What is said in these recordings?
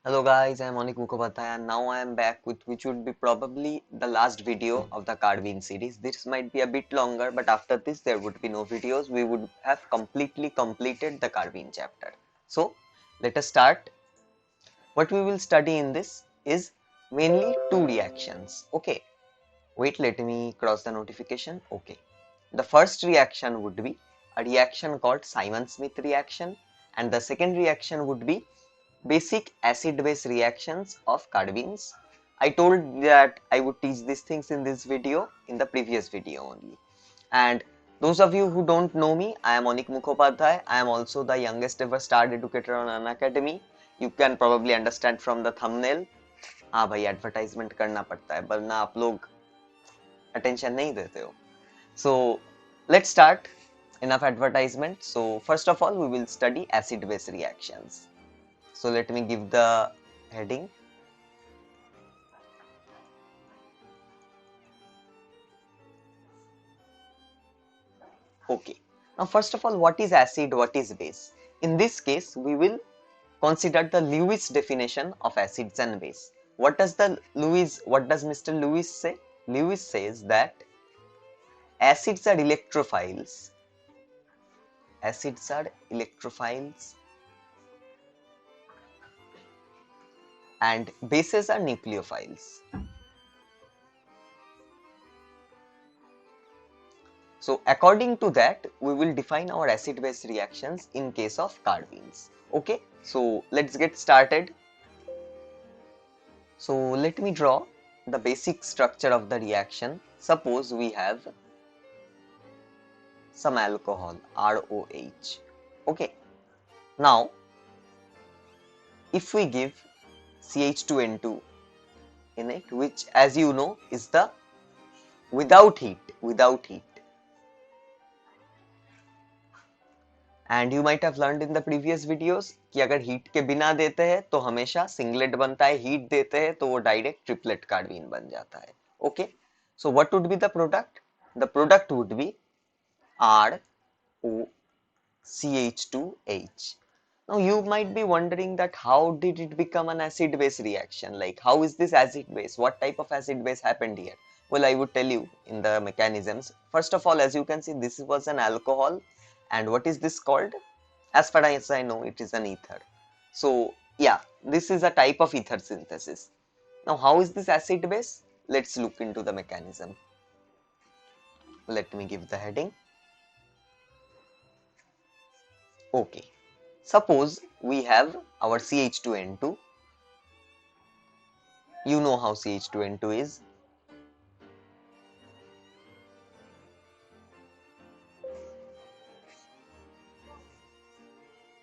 Hello guys, I am Anik Mukhopadhyay and now I am back with which would be probably the last video of the Cardwin series. This might be a bit longer, but after this there would be no videos. We would have completely completed the Cardwin chapter. So let us start. What we will study in this is mainly two reactions. Okay, wait, let me cross the notification. Okay, the first reaction would be a reaction called Simon-Smith reaction, and the second reaction would be basic acid-base reactions of Cardwins. I told that I would teach these things in this video, in the previous video only. And those of you who don't know me, I am Anik Mukhopadhyay. I am also the youngest ever star educator on Unacademy. You can probably understand from the thumbnail. हाँ भाई advertisement करना पड़ता है वरना आप लोग attention नहीं देते हो. So let's start. Enough advertisement. So first of all we will study acid base reactions. So let me give the heading. Okay. Now, first of all, what is acid? What is base? In this case, we will consider the Lewis definition of acids and base. What does Mr. Lewis say? Lewis says that acids are electrophiles. Acids are electrophiles and bases are nucleophiles. So according to that, we will define our acid-base reactions in case of Cardwins. Okay, so let's get started. So let me draw the basic structure of the reaction. Suppose we have some alcohol, ROH. Okay, now if we give CH2N2 in it, which as you know is the without heat. And you might have learned in the previous videos कि अगर heat के बिना देते हैं तो हमेशा singlet बनता है, हीट देते हैं तो वो डायरेक्ट ट्रिपलेट कार्बीन बन जाता है. Okay, so what would be the product? The product would be ROCH2H. Now you might be wondering that how did it become an acid base reaction? Like how is this acid base? What type of acid base happened here? Well, I would tell you in the mechanisms. First of all, as you can see, this was an alcohol, and what is this called? As far as I know, it is an ether. So yeah, this is a type of ether synthesis. Now how is this acid base? Let's look into the mechanism. Let me give the heading. Okay, suppose we have our CH2N2. You know how CH2N2 is.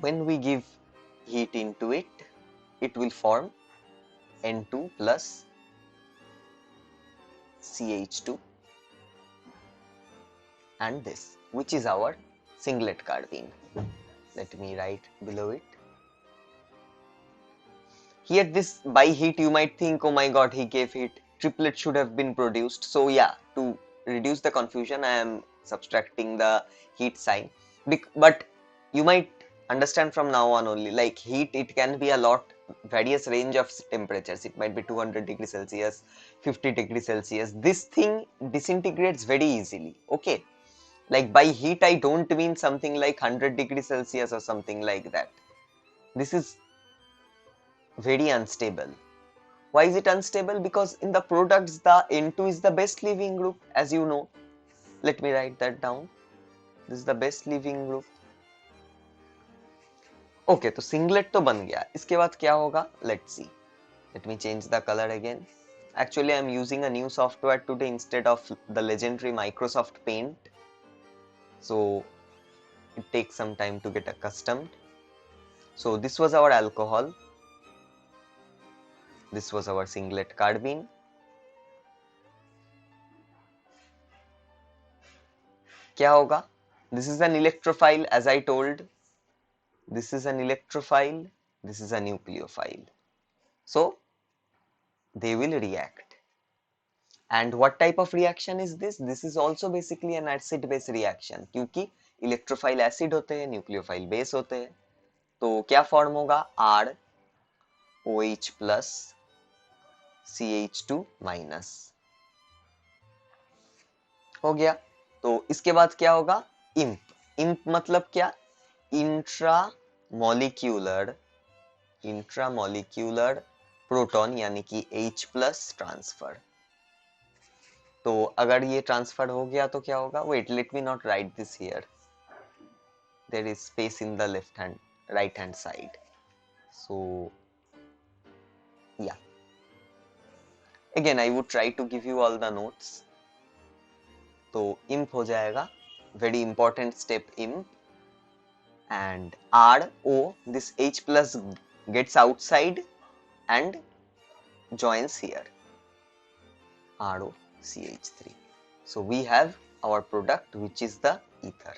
When we give heat into it, it will form N2 plus CH2 and this, which is our singlet carbene. Let me write below it. Here this by heat you might think, oh my god, he gave heat, triplet should have been produced. So yeah, to reduce the confusion I am subtracting the heat sign. But you might understand from now on only, like heat, it can be a lot, various range of temperatures. It might be 200 degrees Celsius, 50 degrees Celsius. This thing disintegrates very easily. Okay, like by heat I don't mean something like 100 degrees Celsius or something like that. This is very unstable. Why is it unstable? Because in the products the N2 is the best leaving group, as you know. Let me write that down. This is the best leaving group. Okay, तो singlet तो बन गया. इसके बाद क्या होगा? Let's see. Let me change the colour again. Actually, I'm using a new software today instead of the legendary Microsoft Paint. So it takes some time to get accustomed. So this was our alcohol. This was our singlet carbene. क्या होगा? This is an electrophile, as I told. This is an electrophile. This is a nucleophile. So they will react. And what type of reaction is this? This is also basically an acid base reaction, क्योंकि electrophile acid होते हैं, nucleophile base होते हैं. तो क्या form होगा? OH plus CH2 minus. हो गया। तो इसके बाद क्या होगा? इम्प। इम्प मतलब क्या? इंट्रामोलिक्यूलर इंट्रामोलिक्यूलर प्रोटॉन यानी कि H प्लस ट्रांसफर। तो अगर ये ट्रांसफर हो गया तो क्या होगा? Wait, let me not write this here, there is space in the left hand right hand side, so yeah again I would try to give you all the notes. तो imp हो जाएगा, very important step imp, and RO, this H plus gets outside and joins here, ROCH3. So we have our product, which is the ether.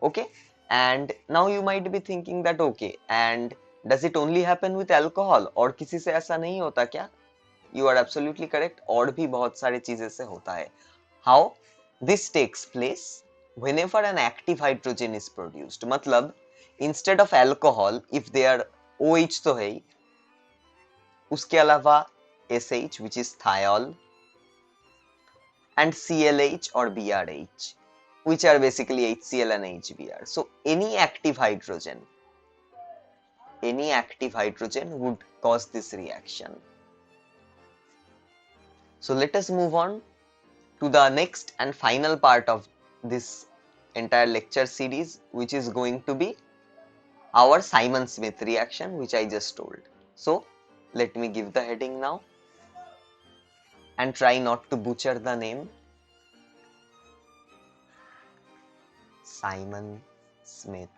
Okay, and now you might be thinking that okay, and does it only happen with alcohol? और किसी से ऐसा नहीं होता क्या? You are absolutely correct. और भी बहुत सारे चीजें से होता है. How this takes place whenever an active hydrogen is produced. मतलब instead of alcohol, if there OH तो है ही, उसके अलावा SH which is thiol and CLH or BRH which are basically HCl and HBr. So any active hydrogen would cause this reaction. So let us move on to the next and final part of this entire lecture series, which is going to be our Simon-Smith reaction, which I just told. So let me give the heading now and try not to butcher the name. Simon-Smith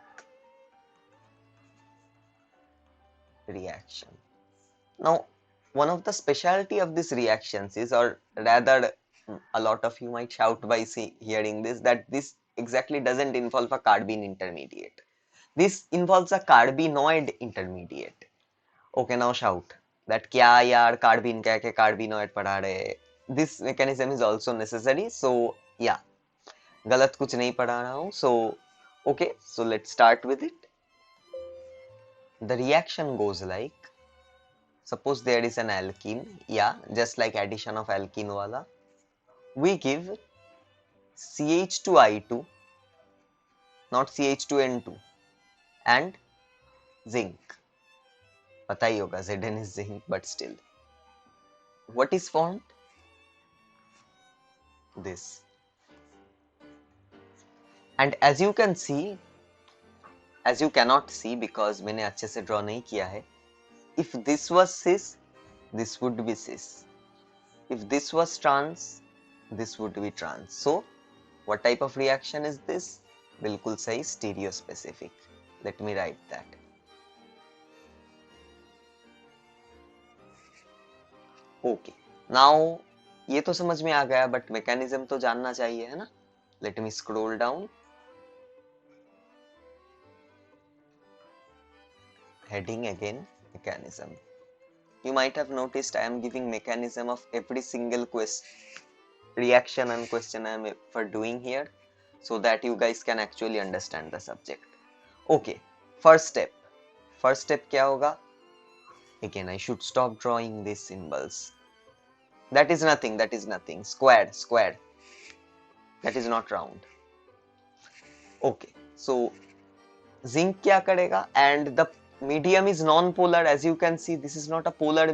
reaction. Now, one of the specialty of these reactions is, or rather a lot of you might shout by hearing this, that this exactly doesn't involve a carbene intermediate. This involves a carbenoid intermediate. Okay, now shout that क्या यार carbene कह के carbenoid पढ़ा रहे. This mechanism is also necessary. So yeah, गलत कुछ नहीं पढ़ा रहा हूँ. So okay, so let's start with it. The reaction goes like, suppose there is an alkene, yeah, just like addition of alkene wala. We give CH2I2, not CH2N2, and zinc. पता ही होगा Zn is zinc, but still. What is formed? This. And as you can see, as you cannot see because मैंने अच्छे से draw नहीं किया है, if this was cis, this would be cis. If this was trans, this would be trans. So, what type of reaction is this? बिल्कुल सही, stereospecific. Let me write that. Okay. Now, ये तो समझ में आ गया, but mechanism तो जानना चाहिए है ना? Let me scroll down. Heading again, mechanism. You might have noticed I am giving mechanism of every single reaction and question I am for doing here, so that you guys can actually understand the subject. Okay, first step. First step क्या होगा? Again, I should stop drawing these symbols. That is nothing. That is nothing. Squared, squared. That is not round. Okay, so zinc क्या करेगा? And the medium is non-polar. As you can see, this is not a polar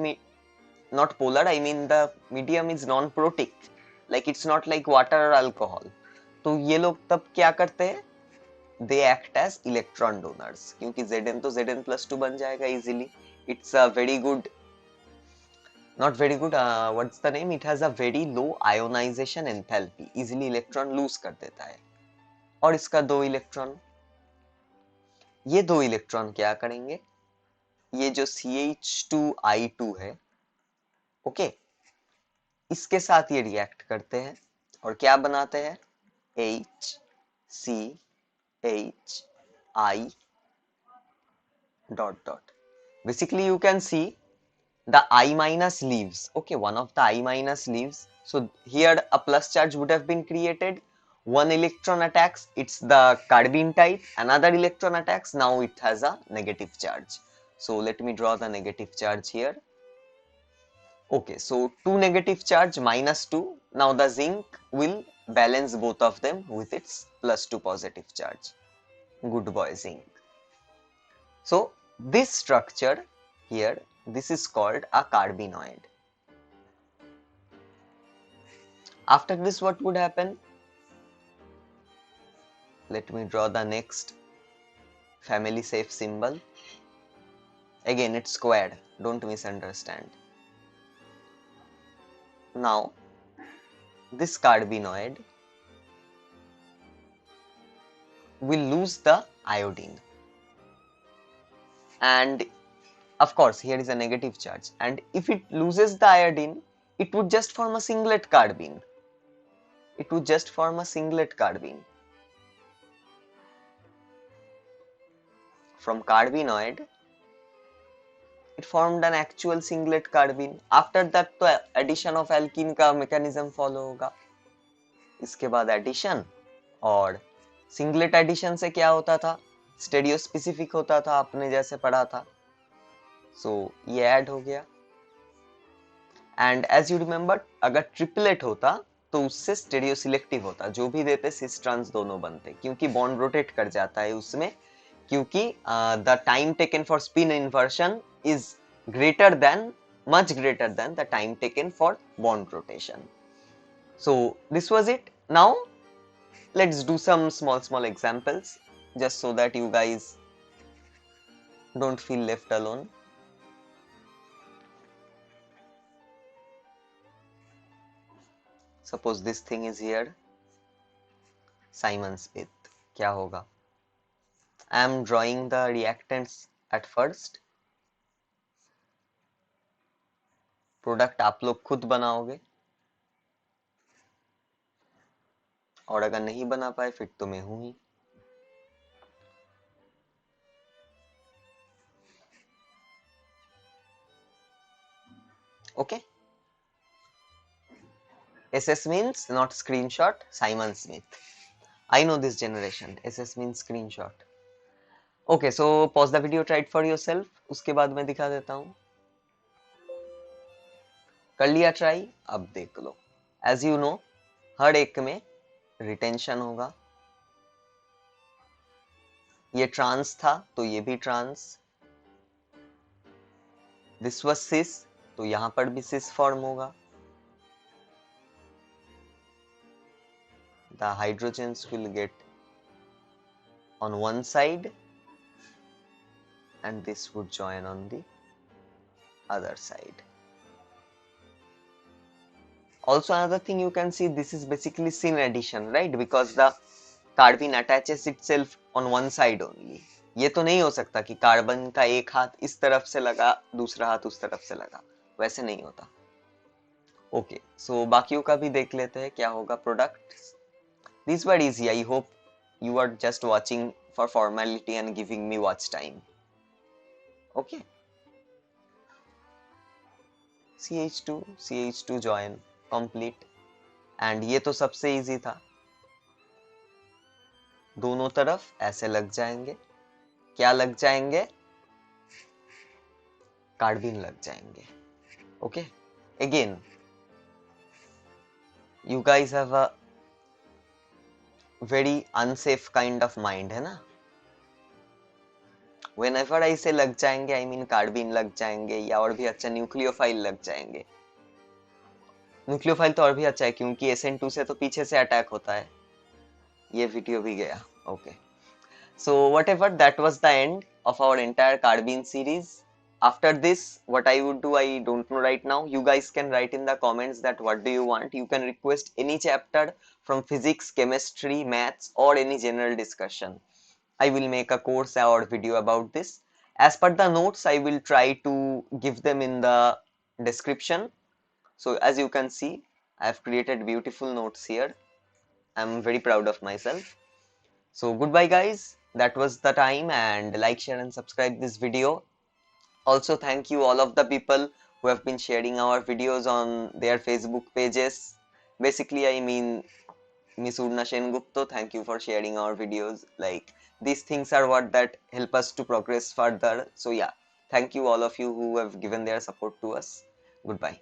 not polar, I mean the medium is non-protic, like it's not like water or alcohol. तो ये लोग तब क्या करते हैं? They act as electron donors, क्योंकि Zn तो Zn+2 बन जाएगा easily. It's a very good, not very good, what's the name? It has a very low ionization enthalpy, easily electron lose कर देता है. और इसका दो इलेक्ट्रॉन, ये दो इलेक्ट्रॉन क्या करेंगे? ये जो CH2I2 है, ओके, इसके साथ ये रिएक्ट करते हैं और क्या बनाते हैं? HCHI dot dot. Basically, you can see the I minus leaves. Okay, one of the I minus leaves. So here a plus charge would have been created. one electron attacks, it's the carbene type. Another electron attacks, now it has a negative charge. So let me draw the negative charge here. Okay, so 2 negative charge minus 2. Now the zinc will balance both of them with its plus 2 positive charge. Good boy, zinc. So this structure here, this is called a carbenoid. After this, what would happen? Let me draw the next family safe symbol. Again, it's squared, don't misunderstand. Now, this carbenoid will lose the iodine. And of course, here is a negative charge. And if it loses the iodine, it would just form a singlet carbene. It would just form a singlet carbene. From carbenoid, it formed an actual singlet carbene. After that, तो addition of alkene का mechanism follow होगा. इसके बाद addition, और singlet addition से क्या होता था? स्टेरियो स्पेसिफिक होता था, आपने जैसे पढ़ा था. सो ये ऐड हो गया. एंड एज यू रिमेम्बर, अगर ट्रिपलेट होता तो उससे स्टेरियो सिलेक्टिव होता, जो भी देते सिस ट्रांस दोनों बनते, क्योंकि बॉन्ड रोटेट कर जाता है उसमें, क्योंकि the time taken for spin inversion is greater than, much greater than the time taken for bond rotation. So this was it. Now let's do some small examples, just so that you guys don't feel left alone. Suppose this thing is here, Simon-Smith. क्या होगा? I am drawing the reactants at first. Product आप लोग खुद बनाओगे, और अगर नहीं बना पाए फिर तो मैं हूं ही. Okay. SS means not screenshot, Simon-Smith. I know this generation. SS means screenshot. Okay, so pause the video, try it for yourself. उसके बाद मैं दिखा देता हूँ. कर लिया ट्राई, अब देख लो. एज यू नो, हर एक में रिटेंशन होगा. ये ट्रांस था तो ये भी ट्रांस. दिस वाज सिस, तो यहां पर भी सिस फॉर्म होगा. The hydrogens will get on one side and this would join on the other side. Also, another thing you can see, this is basically syn addition, right? Because the carbene attaches itself on one side only. ये तो नहीं हो सकता कि carbon का एक हाथ इस तरफ से लगा, दूसरा हाथ उस तरफ से लगा, वैसे नहीं होता. ओके, सो बाकियों का भी देख लेते हैं क्या होगा. Product, these were easy. I hope you are just watching for formality and giving me watch time. Okay. CH2 join complete. And ये तो सबसे easy था. दोनों तरफ ऐसे लग जाएंगे. क्या लग जाएंगे? कार्बीन लग जाएंगे. Okay. Again, you guys have a very unsafe kind of mind, है ना? Whenever I say लग जाएंगे, I mean कार्बीन लग जाएंगे, या और भी अच्छा न्यूक्लियोफाइल लग जाएंगे. न्यूक्लियोफाइल तो और भी अच्छा है, क्योंकि SN2 से तो पीछे से अटैक होता है. ये वीडियो भी गया. Okay, so whatever, that was the end of our entire carbene series. After this, what I would do, I don't know right now. You guys can write in the comments that what do you want. You can request any chapter from physics, chemistry, maths, or any general discussion. I will make a course or video about this. As per the notes, I will try to give them in the description. So as you can see, I have created beautiful notes here. I'm very proud of myself. So goodbye guys. That was the time, and like, share and subscribe this video. Also thank you all of the people who have been sharing our videos on their Facebook pages. Basically, I mean Miss Urna Sengupta, thank you for sharing our videos. Like, these things are what that help us to progress further. So yeah, thank you all of you who have given their support to us. Goodbye.